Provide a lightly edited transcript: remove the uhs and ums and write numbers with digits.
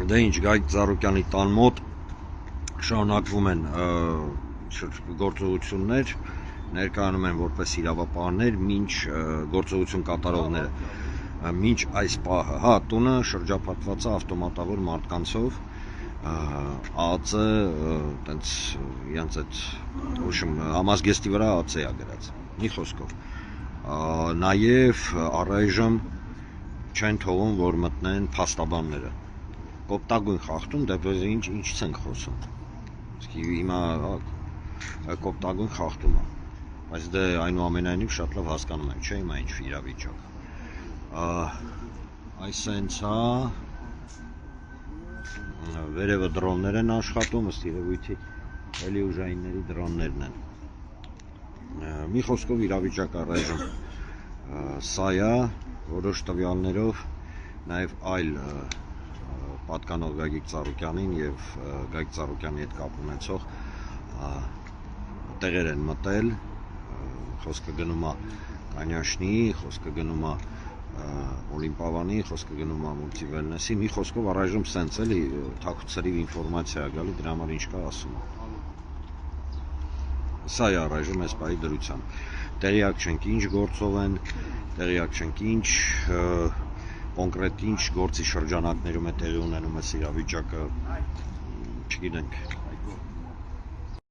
Դե ինչ, Գայք Ծառուկյանի տան մոտ շարունակվում են գործողություններ, ներկայանում են որպես իրավապահներ, մինչ գործողություն կատարողները մինչ այս պահը, տունը շրջապատված է ավտոմատավոր մարդկանցով, ԱԱՑ տենց իրենց այդ համազգեստի վրա ԱԱՑ է գրած, մի խոսքով, նաև առայժմ չեն թողում, որ մտնեն փաստաբանները, կոպտագույն խախտում, դեպի ինչից ենք խոսում, հիմա կոպտագույն խախտում է, բայց դե այնուամենայնիվ շատ լավ հասկանում ենք, չէ՞ հիմա ինչ իրավիճակ, այս հենց վերևը դրոններ են աշխատում, ըստ երևույթի էլի ուժայինների դրոններն են, մի խոսքով իրավիճակ առայժմ սա է, որոշ տվյալներով նաև այլ պատկանող Գագիկ Ծառուկյանին և Գագիկ Ծառուկյանի հետ կապ ունեցող տեղեր են մտել, խոսքը գնում է Կանյաշնիի, խոսքը գնում է Օլիմպավանի, խոսքը գնում է Մուլտիվելնեսի, մի խոսքով առայժմ սենց էլի թաքուցրիվ ինֆորմացիա է գալի, դրա համար ինչ կա ասում։ Սա է առայժմ այս պահի դրությամբ։ Տեղյակ չենք ինչ գործով են, տեղյակ չենք ինչ կոնկրետ ինչ գործի շրջանակներում է տեղի ունենում այս իրավիճակը, չգիտենք։